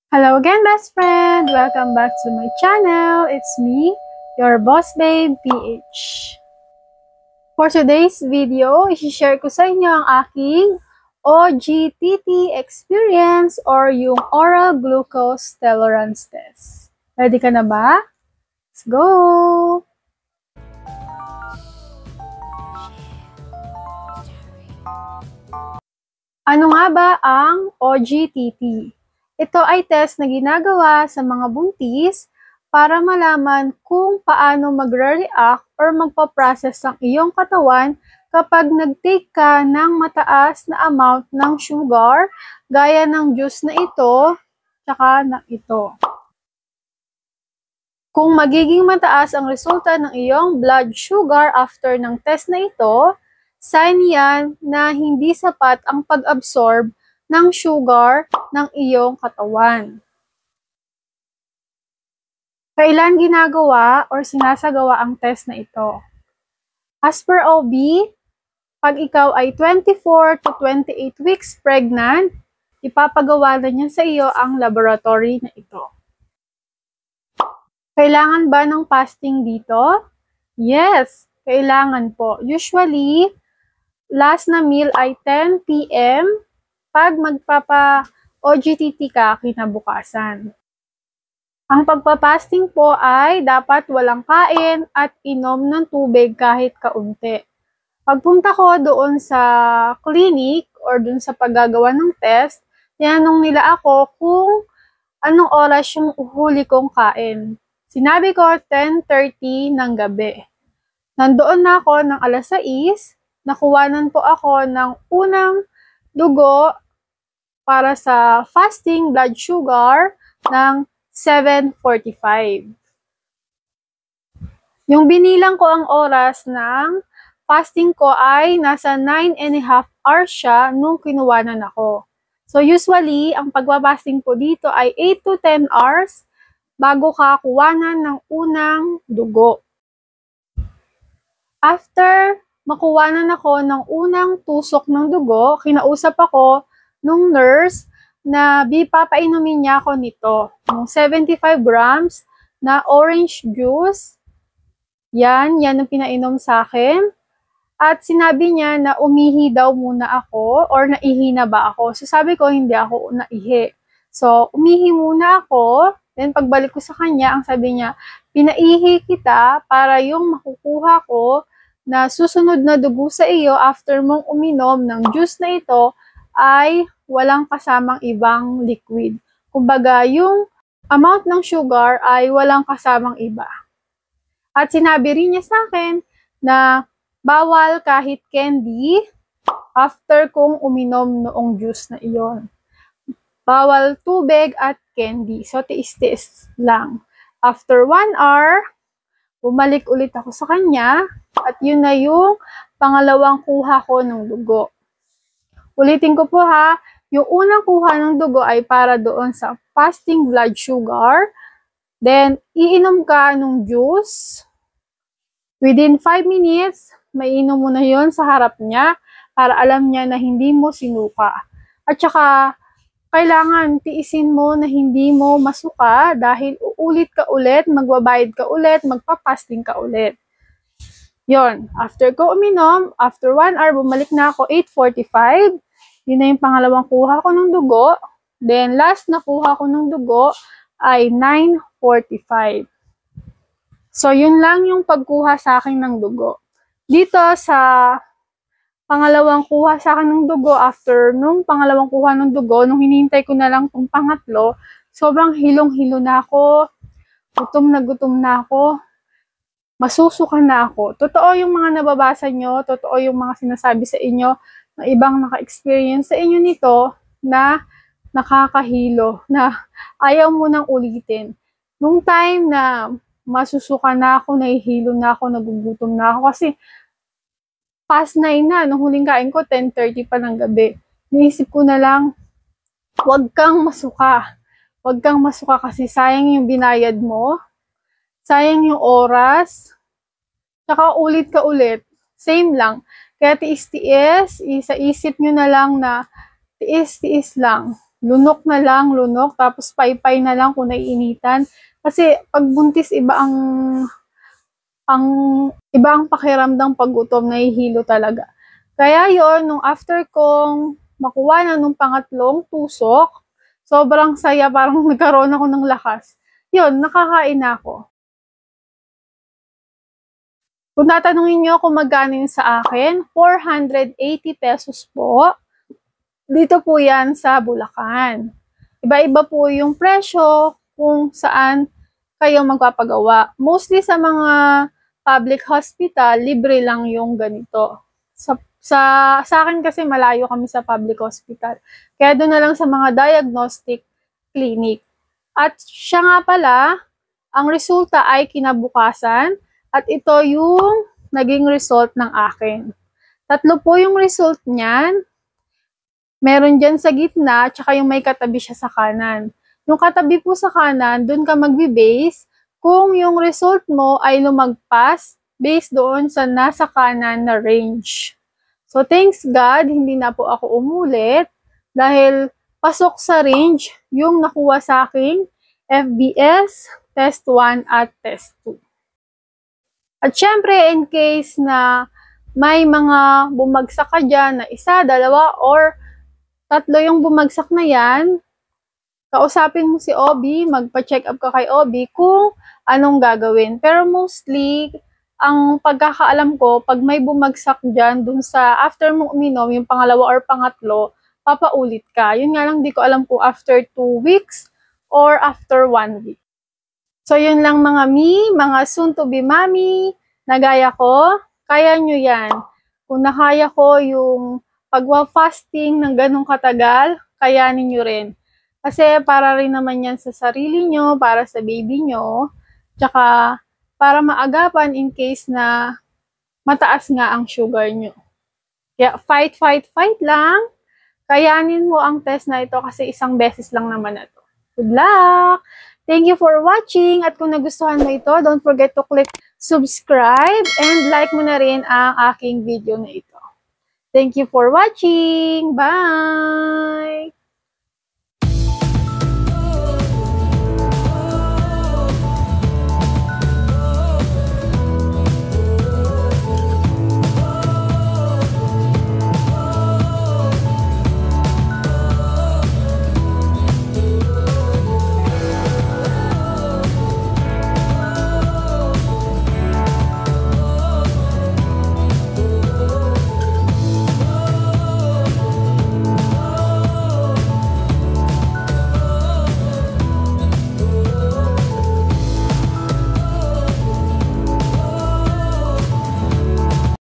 Hello again, best friend! Welcome back to my channel. It's me, your Boss Babe PH. For today's video, i-share ko sa inyo ang aking OGTT experience or yung Oral Glucose Tolerance Test. Ready ka na ba? Let's go! Ano nga ba ang OGTT? Ito ay test na ginagawa sa mga buntis para malaman kung paano magre-react or magpa-process ang iyong katawan kapag nag-take ka ng mataas na amount ng sugar gaya ng juice na ito tsaka na ito. Kung magiging mataas ang resulta ng iyong blood sugar after ng test na ito, sign yan na hindi sapat ang pag-absorb ng sugar ng iyong katawan. Kailan ginagawa or sinasagawa ang test na ito? As per OB, pag ikaw ay 24 to 28 weeks pregnant, ipapagawa na niya sa iyo ang laboratory na ito. Kailangan ba ng fasting dito? Yes, kailangan po. Usually, last na meal ay 10 p.m. pag magpapa-OGTT ka kinabukasan. Ang pagpapasting po ay dapat walang kain at inom ng tubig kahit kaunti. Pagpunta ko doon sa clinic or doon sa paggagawa ng test, tinanong nila ako kung anong oras yung huli kong kain. Sinabi ko 10:30 ng gabi. Nandoon na ako ng alas 6, nakuwanan po ako ng unang dugo para sa fasting blood sugar ng 7:45. Yung binilang ko ang oras ng fasting ko ay nasa 9.5 hours siya nung kinuwanan ako. So usually, ang pagpapasting ko dito ay 8 to 10 hours bago ka kuwanan ng unang dugo. After makuwanan ako ng unang tusok ng dugo, kinausap ako nung nurse na papainumin niya ako nito, ng 75 grams na orange juice. Yan ang pinainom sa akin. At sinabi niya na umihi daw muna ako or naihi na ba ako. So sabi ko, hindi ako naihi. So umihi muna ako. Then pagbalik ko sa kanya, ang sabi niya, pinaihi kita para yung makukuha ko na susunod na dugo sa iyo after mong uminom ng juice na ito ay walang kasamang ibang liquid. Kumbaga, yung amount ng sugar ay walang kasamang iba. At sinabi rin niya sa akin na bawal kahit candy after kong uminom noong juice na iyon. Bawal tubig at candy. So, tiis-tiis lang. After 1 hour, bumalik ulit ako sa kanya at yun na yung pangalawang kuha ko ng dugo. Ulitin ko po ha, yung unang kuha ng dugo ay para doon sa fasting blood sugar. Then, iinom ka ng juice. Within 5 minutes, mainom mo na yun sa harap niya para alam niya na hindi mo sinuka. At saka, kailangan tiisin mo na hindi mo masuka dahil uulit ka ulit, magbabayad ka ulit, magpa-fasting ka ulit. Yon, after ko uminom, after 1 hour, bumalik na ako 8:45. Yun na yung pangalawang kuha ko ng dugo. Then, last na kuha ko ng dugo ay 9:45. So, yun lang yung pagkuha sa akin ng dugo. Dito sa pangalawang kuha sa akin ng dugo, after nung pangalawang kuha ng dugo, nung hinihintay ko na lang itong pangatlo, sobrang hilong-hilo na ako, gutom na ako, masusuka na ako. Totoo yung mga nababasa nyo, totoo yung mga sinasabi sa inyo, ng ibang naka-experience sa inyo nito, na nakakahilo, na ayaw mo nang ulitin. Nung time na masusuka na ako, nahihilo na ako, nagugutom na ako, kasi past 9 na, nung huling kain ko, 10:30 pa ng gabi. Naisip ko na lang, huwag kang masuka. Huwag kang masuka kasi sayang yung binayad mo, sayang yung oras, saka ulit ka ulit. Same lang. Kaya tiis-tiis, isa isip nyo na lang na tiis-tiis lang. Lunok na lang, lunok. Tapos paypay na lang kung naiinitan. Kasi pag buntis, ang iba ang pakiramdang paggutom, nahihilo talaga. Kaya yon nung after kong makuha na nung pangatlong tusok, sobrang saya, parang nagkaroon ako ng lakas. Yun, nakakain na ako. Kung tatanungin nyo kung magkano yun sa akin, 480 pesos po. Dito po yan sa Bulacan. Iba-iba po yung presyo kung saan kayo magpapagawa. Mostly sa mga public hospital, libre lang yung ganito. Sa akin kasi malayo kami sa public hospital. Kaya doon na lang sa mga diagnostic clinic. At siya nga pala, ang resulta ay kinabukasan at ito yung naging result ng akin. 3 po yung result niyan. Meron dyan sa gitna, tsaka yung may katabi siya sa kanan. Yung katabi po sa kanan, dun ka magbe-base kung yung result mo ay lumagpas based doon sa nasa kanan na range. So, thanks God, hindi na po ako umulit dahil pasok sa range yung nakuha sa aking FBS, Test 1 at Test 2. At syempre, in case na may mga bumagsak ka dyan na 1, 2, or 3 yung bumagsak na yan, kausapin mo si Obi, magpa-check up ka kay Obi kung anong gagawin. Pero mostly, ang pagkakaalam ko, pag may bumagsak dyan, dun sa after mo uminom, yung pangalawa or pangatlo, papaulit ka. Yun nga lang, di ko alam kung after 2 weeks or after 1 week. So, yun lang mga soon-to-be mommy, na gaya ko, kaya nyo yan. Kung nakaya ko yung pagwa-fasting ng ganong katagal, kayanin nyo rin. Kasi para rin naman yan sa sarili nyo, para sa baby nyo, tsaka para maagapan in case na mataas nga ang sugar nyo. Kaya fight lang. Kayanin mo ang test na ito kasi 1 beses lang naman na ito. Good luck! Thank you for watching at kung nagustuhan mo ito, don't forget to click subscribe and like mo na rin ang aking video na ito. Thank you for watching. Bye!